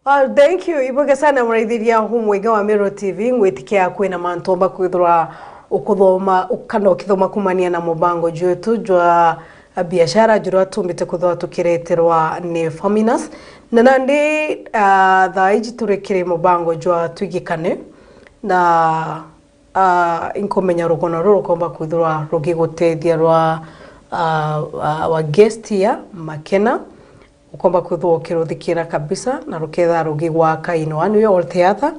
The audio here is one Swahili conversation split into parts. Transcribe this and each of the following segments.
Thank you. Iboga sana muraithiria humwega wa Mero TV ngwitikia kwina mantomba kwithwa ukuthoma ukana ukithoma kumania na mubango jwetu jwa biashara jura tumbite kuthwa tukireterwa ni Faminas na nandi thaiji turekire mubango jwa twigikane na inkomenya rugono rukomba kwithwa rugigutethia rwa wa guest ya Makena ukomba kuthwa kiruthikira kabisa na ruketha rugi gwaka ino anu yo theater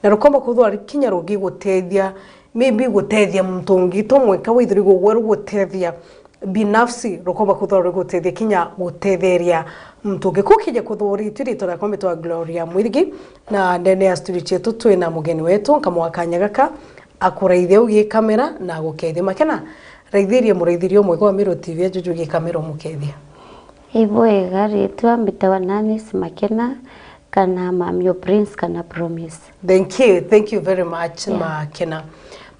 na rukomba kuthwa kinya rugi gutethia maybe gutethia mtungi to mweka withiri gugweru gutethia binafsi rukomba kuthwa rugi gutethia kinya gutetheria mtungi kukije kuthuri tirito na kombe to Gloria Mwirigi na ndene ya studio chetu twina mugeni wetu kamwakanya gaka akuraithia ugi kamera na gukethia Makena raithirie muraithirio mwego wa Mero TV ajujugi kamera mukethia Ibwega ritwa mbitawa Nanis Makena kana Mamio Prince kana Promise. Thank you very much Makena.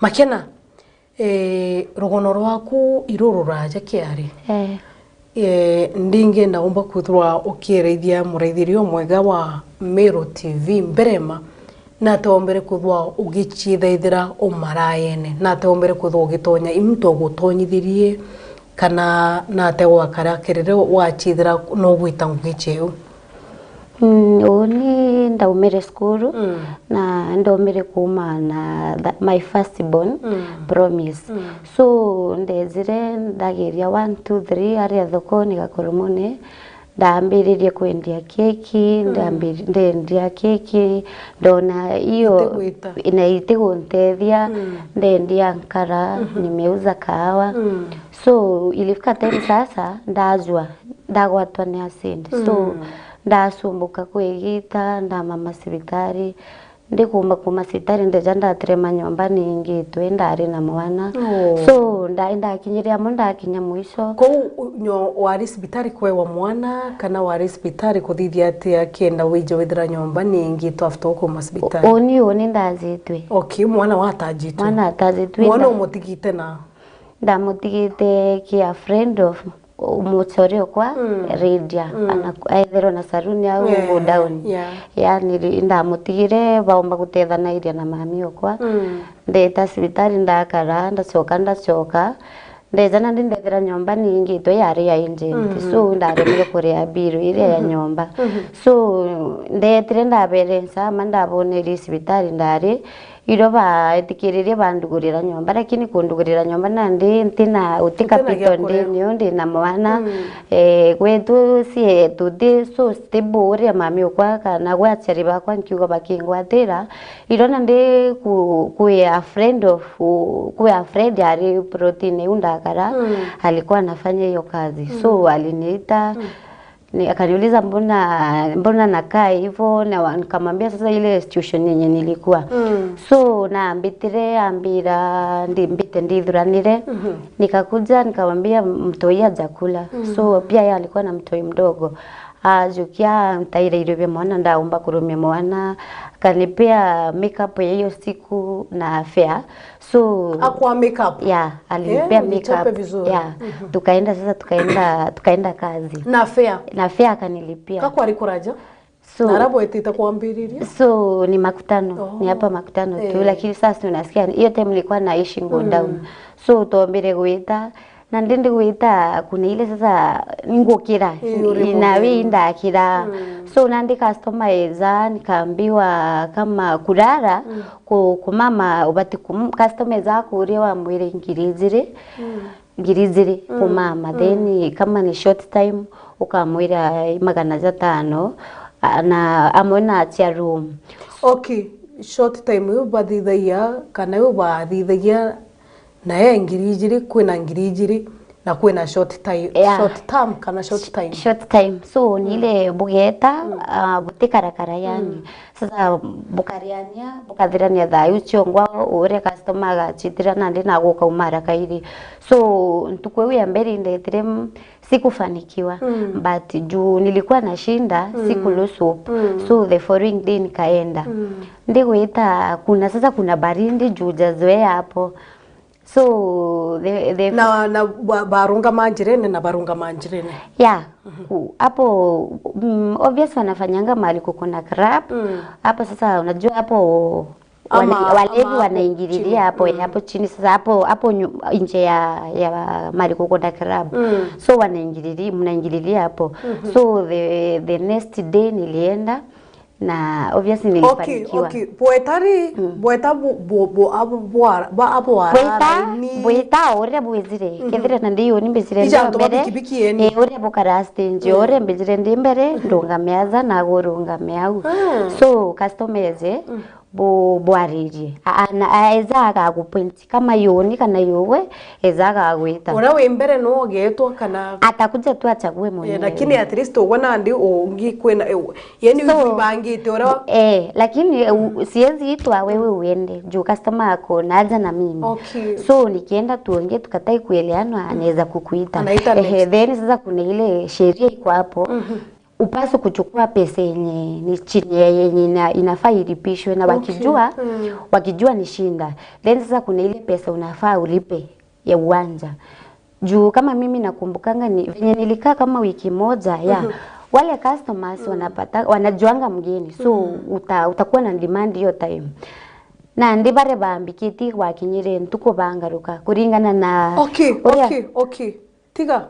Makena rugono rwaku irururaja kiari. Ndinge naomba kuthwa ukiereithia muraithirio mwega wa Mero TV mberema na tombere kuthwa ugichithaithira umarayene na tombere kuthwa ugitonya imto gutonyithirie kana na tewa karakerere wachithira no gwita ngicheu Oni ndaumire skuru na ndaumire kuma na my first born Promise. So ndezire ndageria 1 2 3 ari thokoni gakoromone ndambiririe kwendia keki ndendia keki ndona hiyo inaite kuntethia ndendia nkara nimeuza kahawa so ilifika time sasa ndagwatwa ni acid so ndasumbuka kwigita ndamama sibitari ndikumba sibitari ndeja ndatrema nyumba ningi twendari na mwana so ndaenda kinyiria munda kinya mwisho ko nyo wari sibitari kwe wa mwana kana wari sibitari kuthithia atia kienda wije withira nyumba ningi twafto kuma sibitari oni ndazitwe mwana atajitwe mwana umutigite na ndamutigite kia friend of umuchoreo kwa Redia aithero na saruni au down yani ndamutigire baomba gutethana iria na mami okwa ndeta sibitari ndakara ndacoka ndezana ndethera nyumba ningi to yari ya engine so ndaremire kuria biru iria ya nyumba so ndetire ndaberensa mandabone sibitari ndari iroba etikiririe bandugurira nyumba lakini kundugurira nyumba nandi ntina utikapito ndi na mwana kwetu sie tudi so stable mami okwa kana gwachari bakwa nkiugo bakingwatira irona ndi ku a friend ari protein undakara alikuwa anafanya hiyo kazi so aliniita akaniuliza mbona nakaa hivyo na nikamwambia sasa ile institution yenye nilikuwa so na ambira ndithuranire nikakuja nikamwambia mtoi ajakula so pia yeye alikuwa na mtoi mdogo ajukia mtaire ile mwana ndaomba kurumia mwana kanipea makeup ya hiyo siku na fare so akwa makeup alinipea makeup tukaenda kazi na fare akanilipia kako alikuraja so narabo etita kuambiriria so ni makutano ni hapa makutano tu lakini sasa unasikia hiyo time nilikuwa naishi down so tuombere gwita na ndende gwita kuna ile sasa ngukira inawe ndakira so nandi customer eza nikaambiwa kama kurara ku mama ubati customer za kurewa mwire ngirizire ku mama then kama ni short time ukamwira 500 na amona atia room short time ubathithagia kana ubathithagia na ngirijiri kwina ngirijiri na kwina short term kana short time so nile bugeta butikarakara yani sasa bukathirania thayu chongwa ure customer gachitira nandi na guka umara kairi so ntukwe ya mbere ndetire sikufanikiwa but juu nilikuwa nashinda sikulusu so the following day nikaenda ndigwita kuna barindi juu jazoea hapo So the na barunga manjirene na barunga manjirene. Yeah. Hapo obvious wanafanyanga mahali kuko na crab. Hapo sasa unajua hapo walevi wanaingililia hapo hapo chini sasa hapo nje ya mahali kuko na crab. So mnaingililia hapo. So the next day nilienda na obviously nilifanikiwa. Okay. Boeta ore bwezire kethire na ndiyo nimbezire mbere ore bukaraste nje ore mbezire ndi mbere ndonga meaza na gorunga meau. So customers bwaririe ana ezaga gupointi kama yoni kana yowe ezaga gwita ora we mbere no getwa kana atakuja tu achague mwenyewe lakini at least ubona ndi ungi kwena yani ubangite ora lakini siwezi itwa wewe uende juu customer yako naja na mimi. So nikienda tuongee tukatai kuelewana anaweza kukuita then sasa kuna ile sheria iko hapo. Upaso kuchukua pesa yenye ni chini yenye inafaa ilipishwe na wakijua ni shinda. Then sasa kuna ile pesa unafaa ulipe ya uwanja. Juu kama mimi nakumbukanga ni venye nilikaa kama wiki moja wale customers wanajuanga mgeni. So utakuwa na demand hiyo time. Na ndi bare bambikiti wakinyire ntuko bangaruka kuringana na Okay. Tiga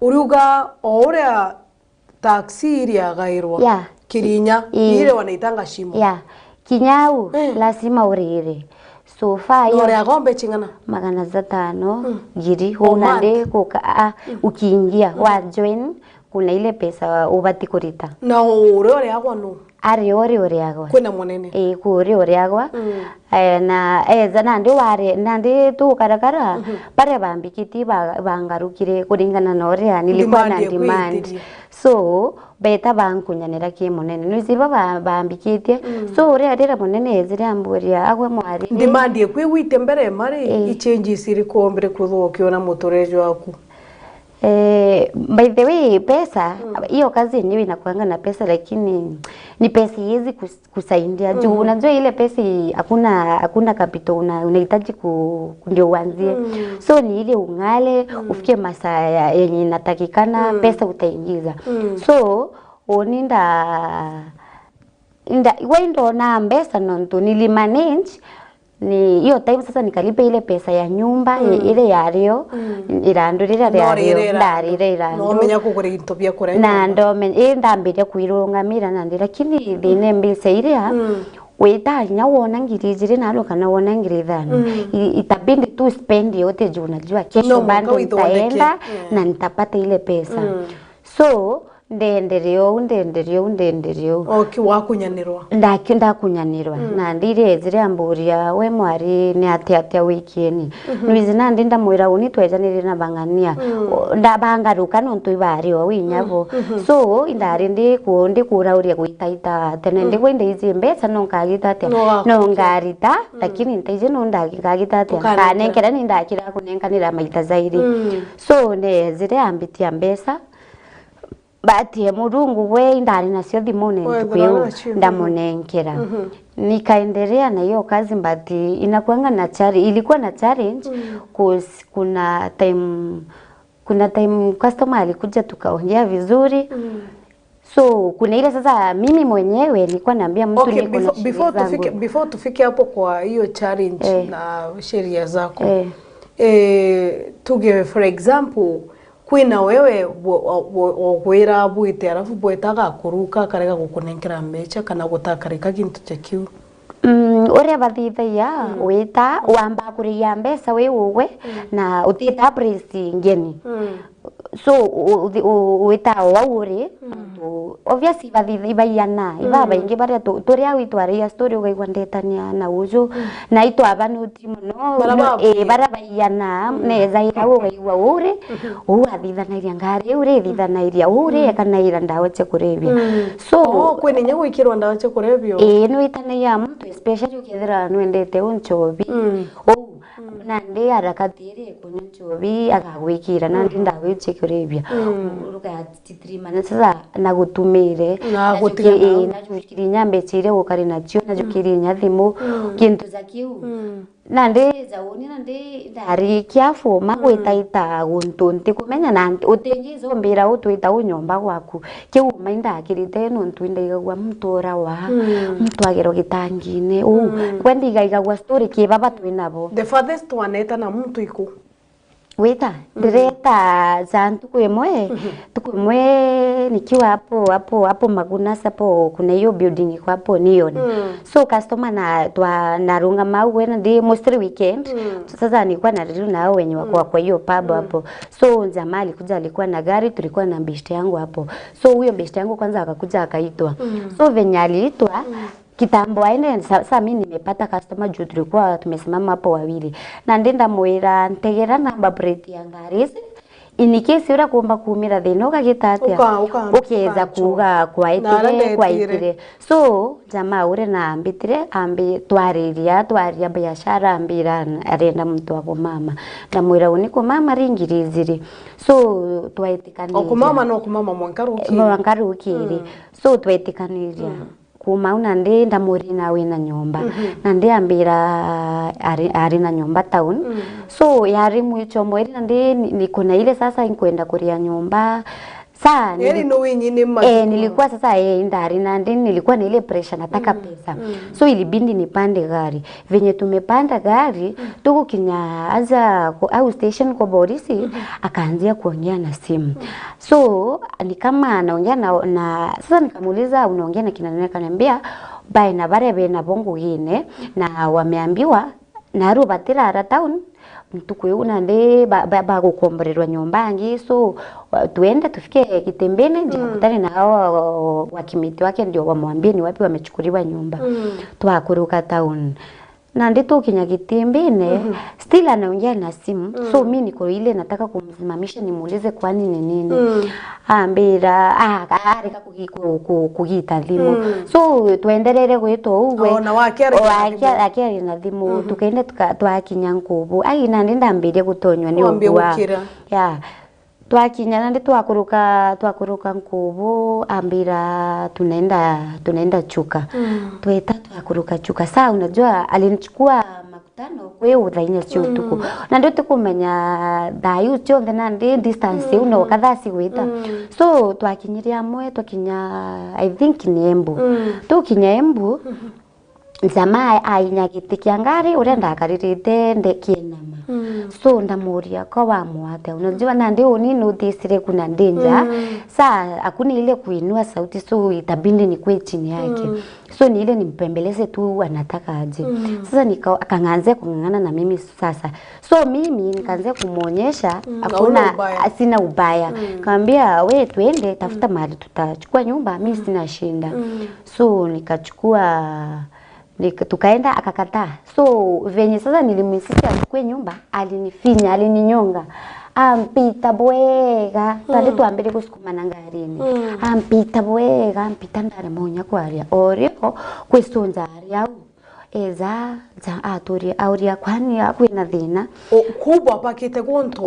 uruga orea taxi iria gairwa Kirinya ile wanaitanga shimo Kinyau lazima urire. So fire ore gombe chingana 500 giri honande kuka ukiingia wa join kuna ile pesa ubati kurita na ore agwa no ari ore agwa kwena monene kuri ore agwa na zana ndi ware nandi tu karakara pare bambikiti bangarukire kuringana na ore nilikuwa na demand. So beta bankunyanira ki monene niziba bambikite so ore arira monene ezire amburia agwe mwari demand ekwe wite mbere mari ichanges iri kombere kuthokiona na motorejo waku. By the way pesa hiyo kazi yenyewe inakuanga na pesa lakini ni pesa hizi kusaidia juu unajua ile pesa hakuna capital unahitaji ndio uanzie. So ni ile ungale ufike masaa yenye inatakikana pesa utaingiza. So oninda wendo na pesa nonto nilimanage ni hiyo time sasa nikalipa ile pesa ya nyumba ile yario irandurira yario ndarire irando no menya kugura into bya kora na ndo ndambire kwirungamira nandi lakini thine mbise iria weta nya wona ngirijire nalo kana wona ngirithano itabindi tu spend yote juu unajua kesho bando nitaenda na nitapata ile pesa. So ndenderio okay wakunyanirwa ndakunyanirwa na ndire zire amburia we mwari ni atia weekend nizi nandi ndamwira uni twejanire na bangania ndabangaruka nontu ibari o winyabo. So indari ndi kurauria guitaita tene ndi kwende izi mbesa no ngagita atia no ngarita lakini ntaije no ndagita atia kanengera ni ndakira kunenganira maita zaidi. So ne zire ambitia mbesa bati murungu we ndari nacio thimune kweu ndamunenkera nikaendelea na hiyo kazi bati inakuanga na ilikuwa na challenge kuna time customer alikuja tukaongea vizuri. So kuna ile sasa mimi mwenyewe nilikuwa naambia mtu niko na before tufike hapo kwa hiyo challenge na sheria zako tuge for example kwina wewe ogwira bwite arafu bwetaga kuruka karega gukunenkera mecha kana gutakareka kintu chekiu ore bathithia wita wamba kuriya mbesa wewe na utita price ngeni. So wita wauri obviously bathithibaiana ibaba ingi baria turia witwaria story ugaigwa ndetania na uju na itu abanuti muno barabaiana neza ira ugaigwa uri uathithanaria ngari uri thithanaria uri kana ira ndawa che kurevia. So kwene nyago ikirwa ndawa che kurevio no itanaia mtu especially ukithira nwendete unchobi na ndi arakatire kunchobi agagwikira na ndi ndawiche kurevia uruka titrima na sasa na gutumire na gutigana na jukiri nyambe chire gukari nacio na jukiri nyathimu kintu za kiu nande zauni nande dari kiafu magwitaita guntunti kumenya nanti utengi zombira utwita unyomba gwaku kiu mainda akirite nuntu indaigagwa mtora wa mtu agero gitangine kwendi igaigawa story kibaba twinabo the farthest one eta na mtu iku wita direta zantu kwemwe tukwemwe nikiwa hapo Magunas hapo kuna hiyo building kwa hapo Neon so customer na runga mawe na ndi mostly weekend sasa nilikuwa na rili nao wenye wako kwa hiyo pub hapo so jamaa alikuwa na gari tulikuwa na beshte yangu hapo so huyo beshte yangu kwanza akakuja akaitwa so venye aliitwa kitambo aende sasa mimi nimepata customer juu tulikuwa tumesimama hapo wawili na ndenda mwira ntegera namba plate ya ngari inikesi ura kuomba kumira thino kagitatia ukeza kuga kwaitire so jamaa ure na ambitire twariria biashara ambira arenda mtu wako mama na mwira uniko mama ringiriziri so twaitikaniria okumama no kumama mwankaru ukiri so twaitikaniria kuma unande ndamuri nawe na nyomba nande ambira ari na nyomba town so yari mwicho mweri nande niko na ile sasa inkwenda kuria nyomba saa nilikuwa sasa ndari nande nilikuwa na ile pressure nataka pesa so ilibindi nipande gari venye tumepanda gari tuko kinya aza au station kwa polisi akaanzia kuongea na simu so ni kama anaongea na sasa nikamuuliza unaongea na kina nani akaniambia baina barebe na bongo gine na wameambiwa na rubatira ara town mtuku yuna nde ba gukomborerwa nyombangi so tuende tufike Kitembeni nikakutane na hao wakimiti wake ndio wamwambie ni wapi wamechukuliwa nyumba twakuruka town na ndito kinya Kitembeni still anaongea na simu so mimi niko ile nataka kumsimamisha nimuulize kwani ni nini ambira areka kugita thimu so tuendelele gweto uwe na wakiari na thimu tukaenda twakinya Nkubu ai na ndenda mbire gutonywa ni ugwa ya twakinya na twakuruka Nkubu ambira tunaenda Chuka tweta twakuruka Chuka saa unajua alinichukua makutano kwe udhainya sio tuku na ndio tukumenya dayu sio na ndi distance uno kadhasi wita so twakinyiria mwe twakinya I think ni Embu tukinya Embu Nzama ainya giti kia ngari urenda akaririte ndekienama so ndamuria kwa wamuate unajua na ndio ni notice kuna danger saa akuni ile kuinua sauti so itabindi ni kwe chini yake so ni ile nimpembeleze tu anataka aje sasa akaanza kungangana na mimi sasa so mimi nikaanza kumuonyesha hakuna sina ubaya kaambia we tuende tafuta mahali tutachukua nyumba mimi sina shinda so nikachukua tukaenda akakataa so venye sasa nilimsisitiza achukue nyumba alinifinya alininyonga ampita bwega tande tuambire gusukumana ngarini ampita bwega ampita ndare monya kwaria orio kwisonja aria eza za atoria auria kwani akwina thina kubwa pakite gonto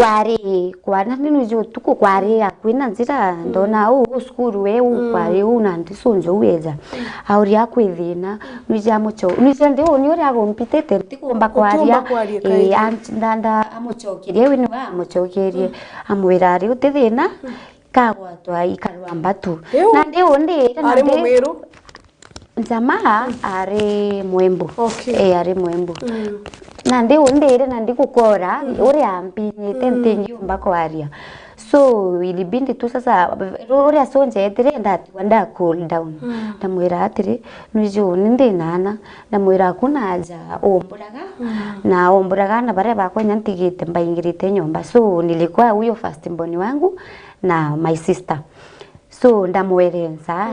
kwana ninu jo tuko kwari akwina nzira ndona uskuru we kwari una ndisonjo weza auria kwithina nija mucho nija ndio ni uri agompitete tikomba kwaria ndanda amuchokirie we ni wa amuchokirie amwira ari utithina kagwa twa ikarwamba tu na ndio ari mumiru Nzama are Mwembu are Mwembu na ndi kukora uri ampini tentengi mbako aria so ilibindi tu sasa uri asonje etire ndati wanda cool down ndamwira atire nujo ninde nana ndamwira kuna haja omburaga na bare bako nyantigite mbaingirite nyomba so nilikuwa huyo first born wangu na my sister so ndamwerenza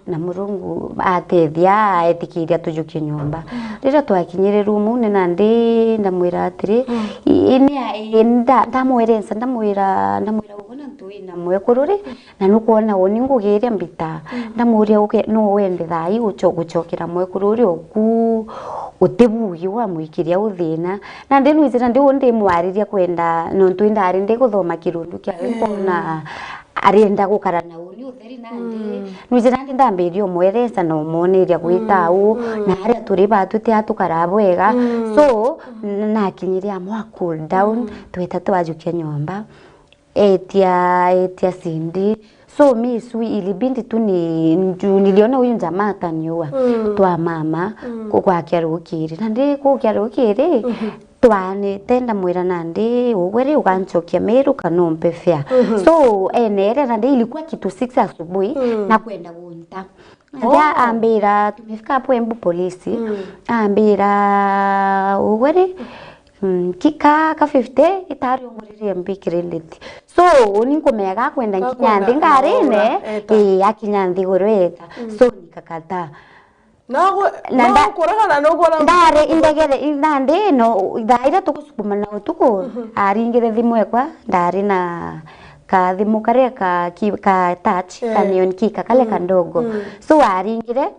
na Murungu atethia etikiria tujukie nyumba rira twakinyire rumu nena ndi ndamwira atiri ini ndamwerenza ndamwira ubona ntui na mwekururi na nukuona woni ngugiria mbita ndamuria uke no wende thai guchokera mwekururi oku utibugi wa mwikiria uthina na ndi nuizira ndi undi mwariria kwenda no ntui ndari ndi guthoma kirundu kia mpona arenda gukara na uni utheri nandi nuje nandi ndambirio mwereza no moneria gwita u na aria turi batuti atukarabwega so nakinyiria mwa cool down tweta twajukia nyomba etia Cindy so mi sui ilibindi tu niliona huyu jamaa ataniua twa mama kwa kiarukiri nandi kwa kiarukiri twane tenda mwira nandi ugwere uganchokia Meru kanombe fea so enere nandi ilikuwa kitu 6 asubuhi na kwenda gunta ndia ambira tumefika hapo Embu polisi ambira ugwere kika ka 50 itari ngurire mbi credit so ninkumega kwenda Kinyandhi ngarine akinyandhi gorweta so nikakata nago koragana no gora ndare indegere ndande no daira tukusukuma na utuko aringire thimu ekwa ndari na ka thimu kare ka touch kanion kika kale kandogo so aringire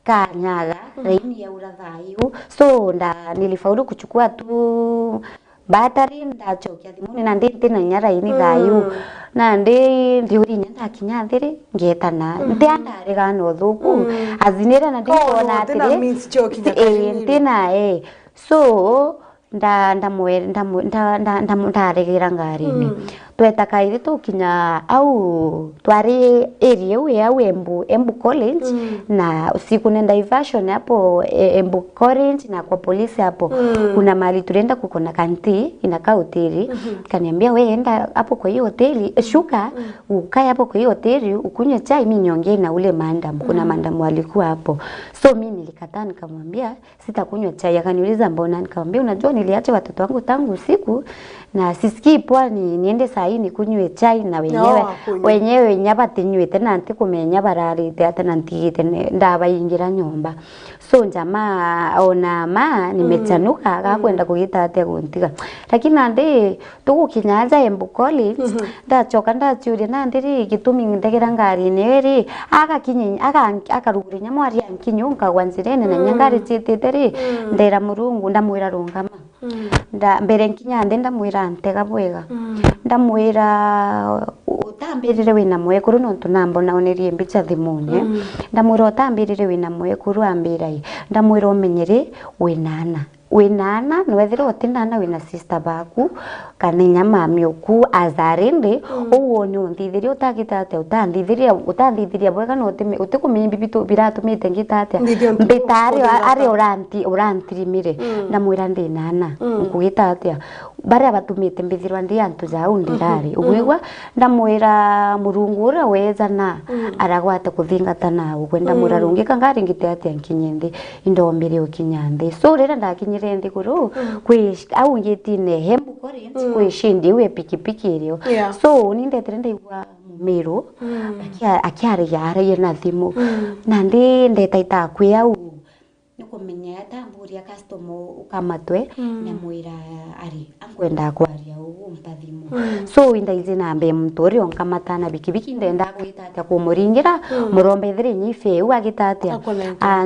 kanyaga raini ya uradhayu so nilifaulu kuchukua tu battery ndachokia thimuni na ndite na nyara ini thayu na ndiuri nyanda Kinyanthiri ngetana ndiandare gano thuku azinira na ndikona atire ntina so ndaregira ngarini tweta kaire tukinya au twari area we au Embu College na usiku nenda diversion hapo Embu College na kwa polisi hapo kuna mali tulienda kukona kanti inakaa hoteli kaniambia wewe enda hapo kwa hiyo hoteli shuka ukae hapo kwa hiyo hoteli ukunywe chai mimi niongee na ule mandam kuna mandam walikuwa hapo so mimi nilikataa nikamwambia sitakunywa chai akaniuliza mbona nikamwambia unajua niliacha watoto wangu tangu usiku na sisikii poa niende saa hii nikunywe chai na wenyewe nyaba tinywe tena ntikumenya bararite atana ntigite ndabaingira nyomba so jamaa ona nimechanuka akakwenda kugita atia guntiga lakini nandi tugukinyaza Embu College ndachoka ndachuria nandiri gitumi ndegera ngari neri akarugure nyamwari yankinyunga gwanzirene na nyangari chititeri ndera murungu ndamwira rungama mbere nkinya ndamwira ntega bwega ndamwira utambirire wina mwekuru no tunambona onerie mbicha thimune ndamwira utambirire wina mwekuru ambirai ndamwira umenyere winana nwethira utinana wina sister baku kana nyamami oku azarinde uwone unthithiria utagitate utandithiria bwega no utikumenya bibitu biratumite ngitate mbitari ari urantirimire ndamwira ndinana ngugitate baria batumite mbithirwa ndi antu jau ndirari ugwigwa ndamwira murungu ura wezana aragwate kuthingata nawe kwenda murarungi kangaringite atia nkinyende indombere ukinyande so rera ndakinyire ndi kuru au ngitine Embu College kwishindi we pikipiki irio so nindetere ndaigwa Meru akiari yare na thimu na ndetaita kwi au nikumenya tamburia customer ukamatwe na mwira ari ankwenda kwaria umpathimu so indaize nambe mtori onkamatana bikibiki ndenda gwitata kumuringira murombe thiri nyife agitatia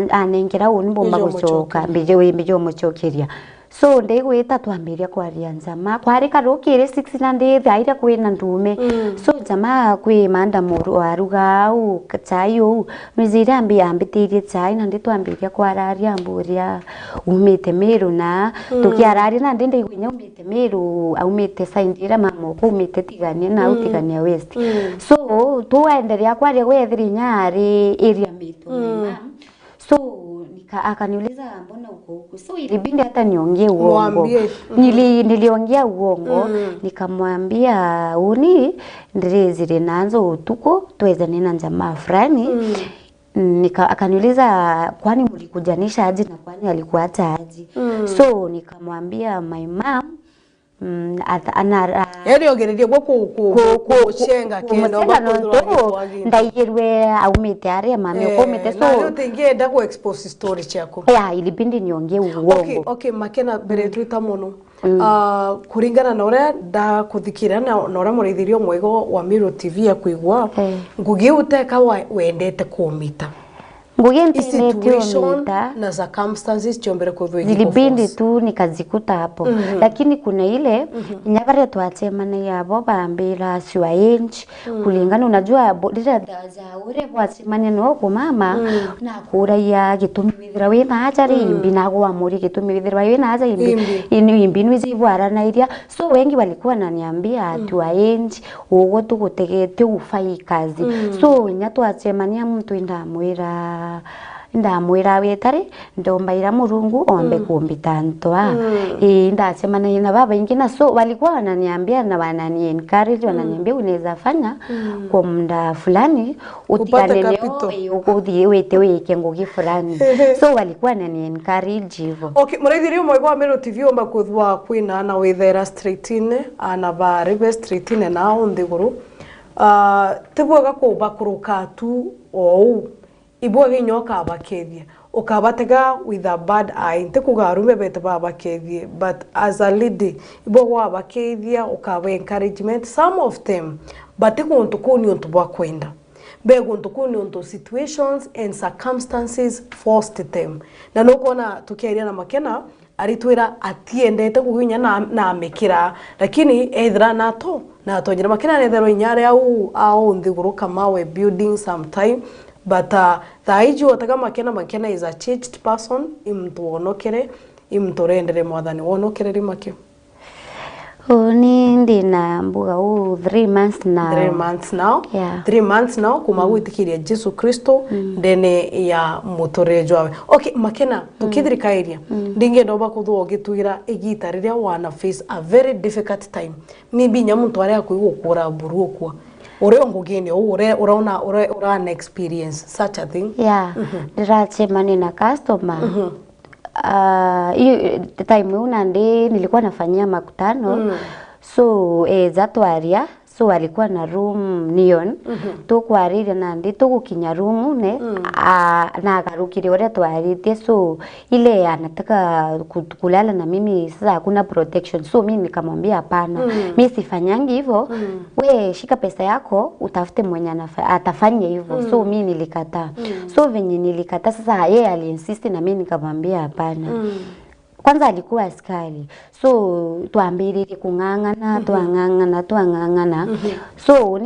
anengera unimbomba gucoka mbijo mucokeria so ndigwita twambiria kwaria njama kwari karukire 6 na ndithi aira kwina ndume so jama kwi manda muru aruga au chai u nizira ambitirie chai na nditwambiria kwararia amburia umite Meru na tukiararia na ndinde igwinya umite Meru aumite saindira mamo umite tigania na utigania west so tuenderea kwaria gwethiri nyari area mitu so akaniuliza mbona uko huko so ilibindi hata niongee uongo niliongea uongo nikamwambia uni ndirezire nanzo utuko tweza nena jamaa fulani akaniuliza kwani mlikujanisha aje na kwani alikuwa hata aje so nikamwambia my mom yari ogererie gwo kuchenga kendo ndaigirwe aumite aria mami ukomite so na utingenda ku expose story chako ilibindi niongee uongo okay makena bere twita muno kuringana na ora ndakuthikira na ora murithirio mwego wa Meru TV ya kuigwa ngugi uteka wendete kumita nguye situation na circumstances chombere kuthwe zilibindi tu nikazikuta hapo. Lakini kuna ile nyabare twachemana yabo bambira siwa inch kulingana unajua bodira za ure bwachemana no ko mama na kura ya gitumi withira we na ajari imbi nago amuri gitumi withira we na aja imbi nwizi bwara na iria. So wengi walikuwa naniambia tuwa inch ugo tugutegete ufai kazi. So nyatwachemania mtu ndamwira wetare ndombaira Murungu ombe kumbita ntwa ndachemana na baba ingine. So walikuwa wananiambia na wanani encourage wananiambia unaweza fanya kwa muda fulani utikane leo ukudhi wete weke ngogi fulani. So walikuwa wanani encourage hivyo. Okay, muraithirio mwego wa Mero TV omba kuthwa kwina na wethera street ine ana ba river street ine na onthiguru tibwaga kuba kuruka tu ou ibwaga nyoka abakethia ukabatega with a bad eye ntikugarume bete babakethie, but as a lady ibwaga abakethia ukaba encouragement some of them, but ikuntu kuni untu bwa kwenda beguntu kuni untu situations and circumstances forced them. Na nokona tukiaria na Makena aritwira atiendete kuginya na amekira, lakini ethra nato nyira Makena nethero inyare au nthiguru kama we building sometime. But thaiji wataga Makena is a changed person, imtu onokere imtorendere mwathani wonokere rimake. Ni ndina mbuga 3 months now. 3 months now. Yeah. 3 months now kuma gwitikiria Jesu Kristo ndene ya mutorejo wawe. Okay, Makena tukithirikairia ndinge ndoba kuthwo gituira igita riria wana face a very difficult time. Maybe nyamuntu ari akuigukura buru okwa ore ngugine uraona ura experience such a thing. Yeah. Ndirache na customer. Hiyo time una nilikuwa nafanyia makutano. So zatwaria so alikuwa na room neon tukwarire nandi tugukinya room ne na garukire ore twarite. So ile anataka kulala na mimi, sasa hakuna protection. So mimi nikamwambia hapana, mimi sifanyangi hivyo. We shika pesa yako utafute mwenye atafanya hivyo. So mimi nilikataa. So venye nilikataa sasa yeye aliinsist na mimi nikamwambia hapana. Kwanza alikuwa askari. So tuambirire kungangana twangangana. So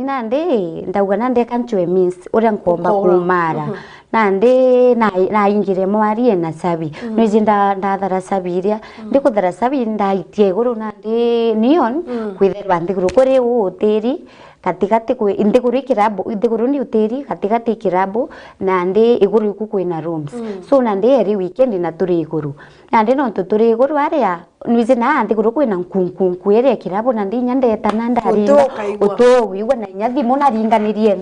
ndauga nande kanchwe means ore nkomba kumara. Nande na ingire mwarie na sabi. Nwizi ndathara sabiria. Ndikuthara sabi ndaitie guru nande neon kwitherwa ndiguru kuri uteri katikati kwe indiguru kirabu indiguru ni uteri katikati kirabu nande iguru iku kwina rooms. So nande eri weekend na turi iguru nande no turi iguru aria nwizi na ndiguru kwina nkunkunku eri kirabu nande nyandeta nandarinda uto wiwa na nyathi mona ringanirie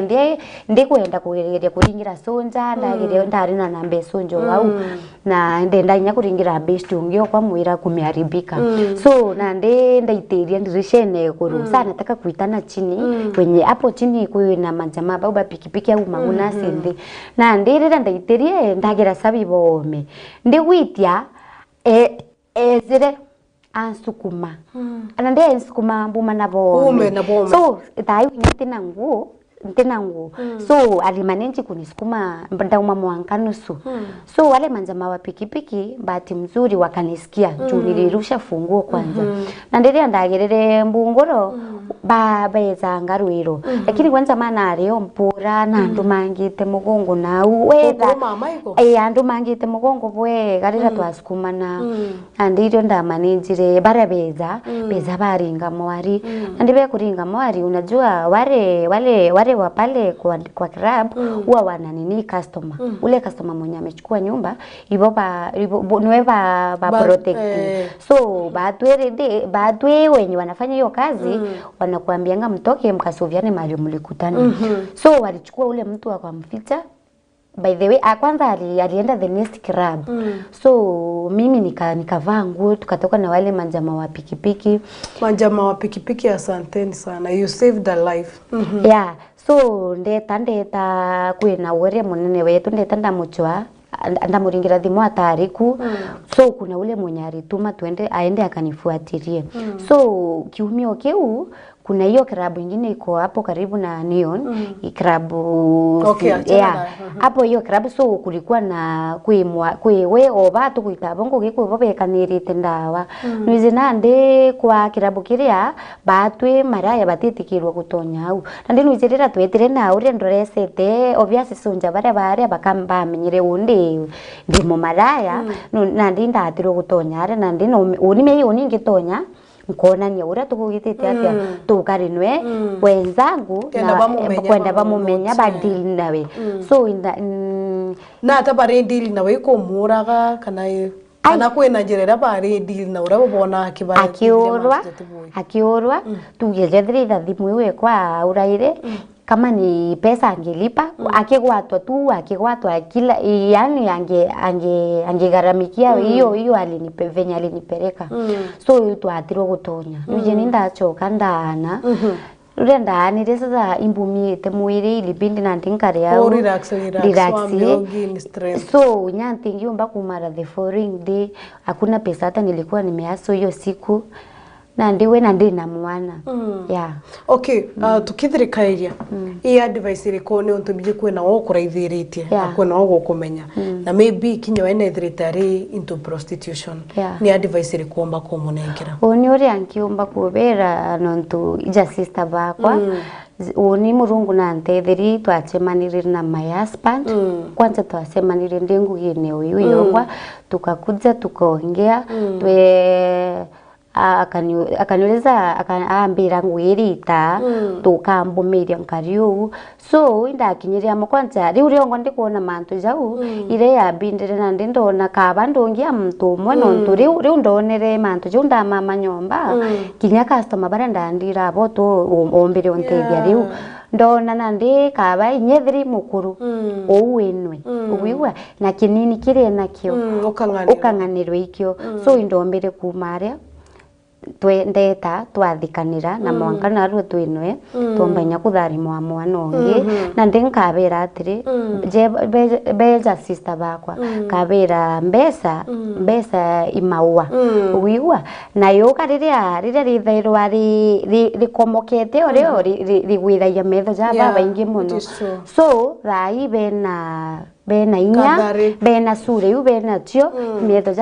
nthi ndikwenda kugereria kuringira sonja ndagire ndarina na mbesonjo wau na ndenda inya kuringira best ungio kwa mwira kumiaribika. So nande ndaiteria ndirishene iguru sana nataka kuitana chini kwenye hapo chini kuna majamaa baba pikipiki au maguna sindi na ndirira ndaiterie ndagira sabi bome ndigwitia zire ansukuma anande ansukuma mbuma na bome. So dai ntena nguo. So alimanage kunisukuma ndauma mwaka nusu. So wale manjamaa wa pikipiki bahati mzuri wakanisikia juu nilirusha funguo kwanza. Na ndio ndagerere mbungoro beza ngaruiro. Lakini kwanza maana areo mpura na ndumangite mugongo na wetha andumangite mugongo bwe garira twasukumana. Na ndio ndamanagire barabeza beza baringa mwari. Na ndibe kuringa mwari unajua wale wa pale kwa club huwa wana nini customer. Ule customer mwenye amechukua nyumba niwe ba protect. So baadwe wenye wanafanya hiyo kazi wanakuambianga mtoke mkasoviane mahali mlikutana. So walichukua ule mtu akamficha. By the way, kwanza alienda the next club. So mimi nikavaa nguo tukatoka na wale manjama wa pikipiki. Manjama wa pikipiki, asanteni sana. You saved a life. Yeah. So ndeta kwina wore munene wetu ndeta ndamuchwa ndamuringira thimu atariku. So kuna ule mwenye arituma tuende aende akanifuatilie. So kiumio kiu kuna hiyo klabu ingine iko hapo karibu na Neon, klabu hapo hiyo klabu. So kulikuwa na kwewe obatu kuitabongo giko bekanirite ndawa nize nande kwa klabu kiria batwe maraya batitikirwa gutonya au nandi nizerera twetire na uri ndoresete obviously sonja bare bakamba menyire undi ndimo maraya nandi ndatirwo gutonya ari nandi no uni me uni ngitonya nkona ni ura tukugitete atia tukarinwe wenzangu na kwenda bamumenya ba deal nawe so na ata bare deal nawe ko muraga kana kwena njirera bare deal na ura bona akiorwa tugejetherera thimu iwe kwa uraire kama ni pesa angelipa akigwatwa kila yani angegaramikia hiyo alinipevenya alinipeleka so twatirwo gutonya nije nindachoka ndana urenda ni sasa imbumiete mwiri ilibindi na ndinkare yao relax so nyanti ngiomba kumara the following day hakuna pesa hata nilikuwa nimeaso hiyo siku na ndiwe na ndina mwana okay tukithirikairia advice iriko ni untumije kwena okuraithiritie kwena ogukumenya na maybe kinyo ene ithritari into prostitution ni advice iriko omba kumunengera oni uri ankiomba kubera nontu ija sister bakwa oni murungu na ntethiri twachemanirire na my husband kwanza twachemanirire ndengugine uyu yongwa tukakuja tukaongea akaniuliza akaambira ngwirita tukambumiria nkariu so indakinyiria mukwanza riu riongo ndikuona mantu jau ire yabindire na ndindona kaba ndongia mtu mwe nontu riu ndonere mantu jau ndamama nyomba kinya customer bara ndandira abo to ombire ontethia riu ndona nandi kaba inyethiri mukuru ouwenwe uwiwa na kinini kire nakio ukanganirwe ikio so indombire kumaria ndeta twathikanira na mwankana ru twinwe tombanya kuthari mwana ongi na ndinkabera atiri beja sister bakwa kabera mbesa imaua wiwa na yoka riria rithairo ari komokete oreo rigwiraia metho ja baba ingi muno so rai bena inya bena sure yu bena tio metho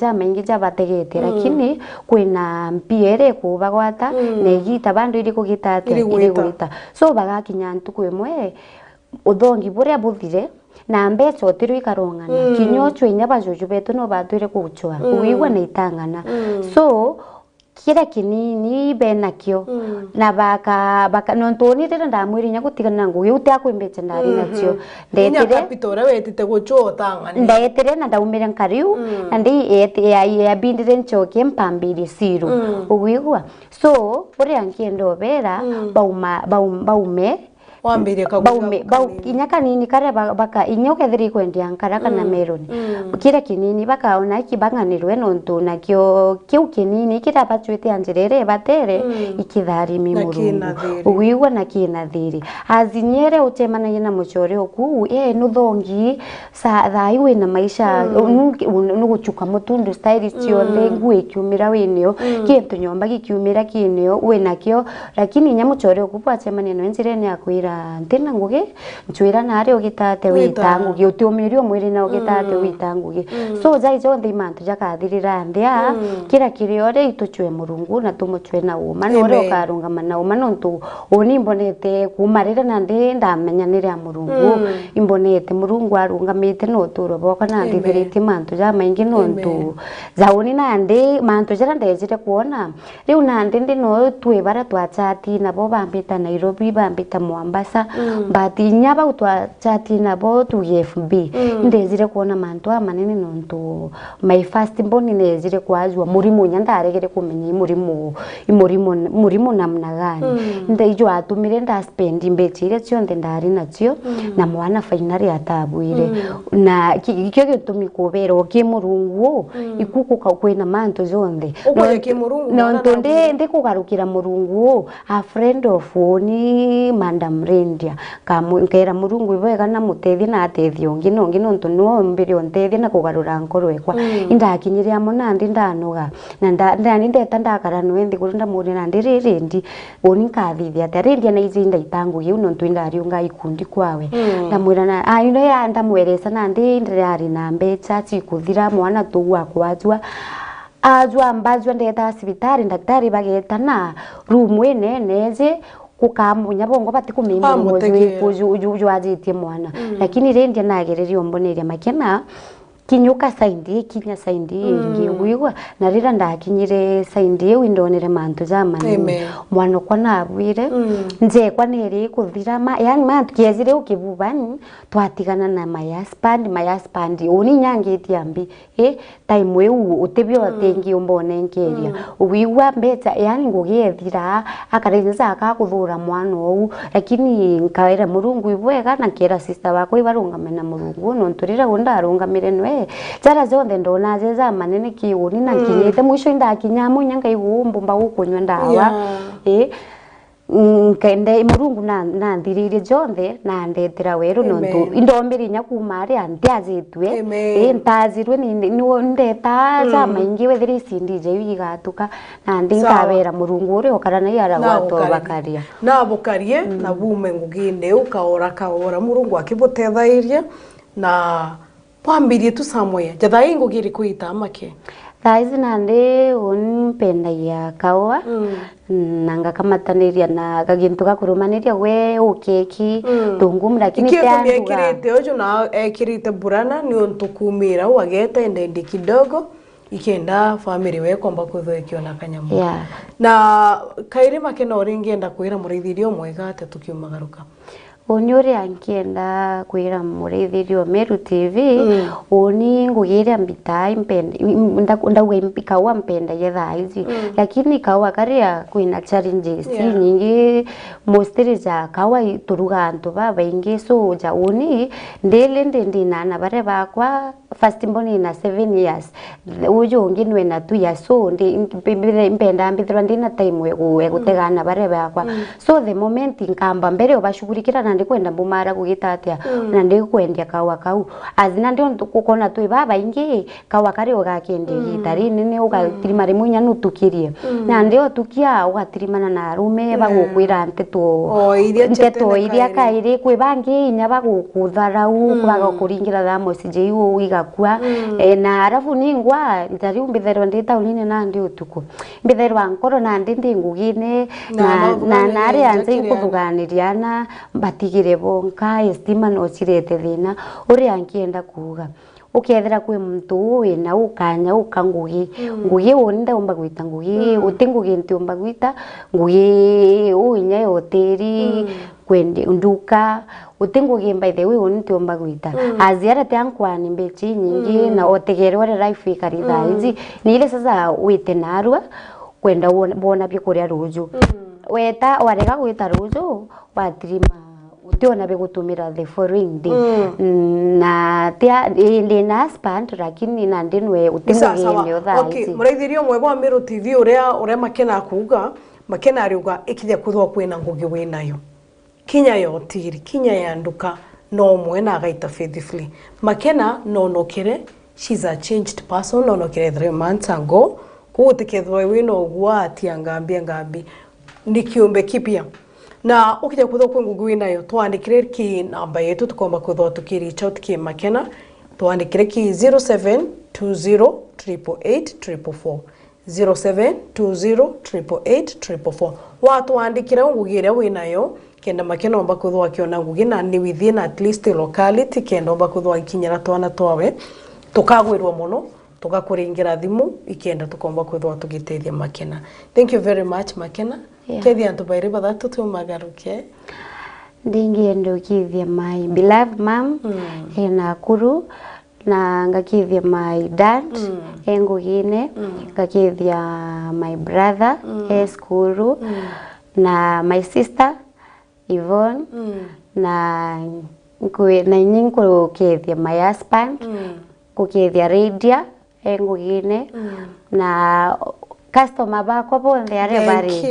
ja maingi ja bategete lakini kwina mpiere kubagwata negita bandu iri kugitate iri gwita so bagakinya ntuku imwe uthongi buria buthire na mbeca otiru ikarongana kinyo chwenya bajuju betu no batwire kuchwa uigwa na itangana so kira kinini benakio na baka nontoni rira ndamwiri nya gutigana ngugi utia kwimbecha ndari nacio ndetire capital wetite guchotanga ndetire na ndaumira nkariu na ndi yabindire nchoke mpambiri siru ugwigwa so buri ankiendo bera baume wambirie kaguga inyaka nini kare baka inyoke thiri kwendia nkara kana meroni kira kinini bakaona ikibanganirwe nontu nakio kiu kinini kira bachwete anjirere batere ikithari mimuru uwigwa na kina thiri azinyere utemana yina muchore oku nuthongi sa thai wina maisha nuguchuka mutundu style cionde ngwe kiumira winio kintu nyomba gikiumira kinio winakio lakini nyamuchore oku bwachemania no njirene akwira ntina ngugi nchwira nari ugitate witangu gi utiumirio mwiri na ugitate witangu gi so jai jonde imantu jakathirira ndia kira kiriore ituchwe murungu na tumuchwe na uma nore ukarungama na uma nontu oni imbonete kumarira na ndi ndamenyanire a murungu imbonete murungu arungamite no turo boka na ndithiriti mantu ja maingi nontu zauni na ndi mantu jara ndejire kuona riu na ndi no twibara twachati na bo bambita Nairobi bambita Mombasa but inyaba utwa chati na bo tu FB ndezire kuona mantu amanene nontu my first born ndezire kwazwa murimo nyandaregere kumenya murimo namna gani ndaijo atumire nda spend mbechire cionde ndari nacio na mwana finally atabuire na kikyo gitumi kubera ki murungu ikuku kwina mantu zonde nontu ndi kugarukira murungu a friend of oni madam mrendia nkera murungu ibwega na mutethi na atethi ungi nontu no mbiri ontethi na kugarura nkoro ekwa indakinyire amo nandi ndanoga na ndeta ndakara nwendi kurinda muri na ndirindi oni nkathithia ati arindia na izinda itangu giu nontu indari unga ikundi kwawe ndamwira na ino ya ndamweresa na ndindari na mbecha chikuthira mwana tuwa kwajwa ajwa mbajwa ndeta sibitari daktari bageta na room neze kukamunya bongo bati kumimba ngojo ajitie mwana lakini rendia nagererio mboneria makena kinyuka saindi kinya saindi ngiyugwa na rira ndakinyire saindi windonere mantu jamani mwana kwa nabwire nje kwa neri kuthira yani mantu kiezire ukibubani twatigana na mayaspand oni nyangeti ambi time eu utebyo atengi umbone nkeria uwiwa mbeta yani ngugiethira akareza akakuthura mwana ou lakini nkaira murungu ibwega na kera sister wako ibarungamena murungu no nturira undarungamire nwe Jara zonde ndona zeza manene kiuni na kinyete mwisho ndakinyamo nyanga igumba gukunywa ndawa kende murungu na ndirire jonde na ndetera weru nontu indombiri nyakumari antiazitwe ntazirwe ni ndeta za maingi wethiri sindije yigatuka na ndingabera murungu uri okarana yara gwato bakaria na bukarie na bume nguginde ukaora murungu akibuteithairie na Pambirie tu samoya. Jadai ngugiri kuita make. Thaizi nande unpenda ya kawa. Nanga kamataniria na kagintu gakurumaniria we ukeki tungum lakini tyanduga. Ikio tumekirite ojo na ekirite burana ni ontukumira wageta ende kidogo ikenda family we komba kuthwekio na kanyamu. Na kaire make no ringienda kwira murithirio mwega ate tukiumagaruka. Onyore ankienda kwira murithirio Meru TV oni ngugire mbitai mpenda ndawe mpikawa mpenda yethaizi lakini kawa karia kwina challenges nyingi mostly za kawa turuga antu baba ingi so ja oni ndele na bare bakwa first mboni na 7 years ujo nginwe na 2 years so mpenda mbithira ndina time we gutegana bare bakwa so the moment nkamba mbere obashugurikira na ndikwenda mbumara kugitatia na ndikwendia kawa kau azina ndio kukona tu baba ingi kawa kari ogakendia gitari nene ugatirima rimunya nutukirie na ndio tukia ugatirimana na arume bagukwira nteto iria kairi kwibangi nya bagukutharau bagakuringira thamo sijeyu igakua na arafu ningwa ntari umbithero ndita unine na ndi utuku mbithero ankoro na ndi ngugine na nari anze kuthuganiriana batigire bonka estima no cirete thina uri ankienda kuga ukethera kwi muntu wina ukanya ukangugi ngugi wonda umba gwita ngugi utingugi ntiumba gwita ngugi uinya hoteli kwende nduka utingugi by the way ntiumba gwita aziara tankwani mbechi nyingi na otegerwa life ikaritha hizi ni ile sasa wite narua kwenda bona byo kuria ruju weta warega gwita ruju watirima utiona begutumira the following day na tia ndina spant lakini na ndinwe utingugi otha okay mureithirio mwego wa Meru TV uria makena kuga makena ariuga ikithia kuthwa kwina ngugi winayo kinya yotiri kinya yanduka no mwena agaita faithfully makena no nokire she's a changed person no nokire 3 months ago kuutikethwa wino gwa atiangambia ngambi ni kiumbe kipya na ukija kuthwa kwa ngugi winayo twandikire ki namba yetu tukomba kuthwa tukiricha tukie makena twandikire ki 0720888844 0720888844 watu andikira ngugire winayo kenda makena omba kuthwa kiona ngugi na ni within at least locality kenda omba kuthwa ikinyira twana twawe tukagwirwa muno tugakuringira thimu ikenda tukomba kuthwa tugitethia makena. Thank you very much makena. Kethia antu baire bathatu tumagaruke ndingienda ukithia my beloved mom ena kuru na ngakithia my dad engugine ngakithia my brother eskuru na my sister Yvonne na nyingo kethia my husband kukethia Radia engugine na customer bakwa bonthe are bari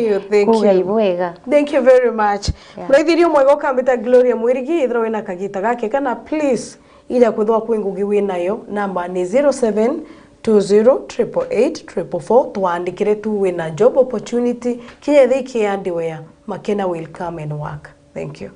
kuga ibwega. Thank you very much. Mraithirio mwego kambita Gloria Mwirigi ithro wina kagita gake kana please ila kwithwa kwingugi winayo namba ni 0720884444 twandikire tu wina job opportunity kinya thiki andiwea Makena will come and work. Thank you.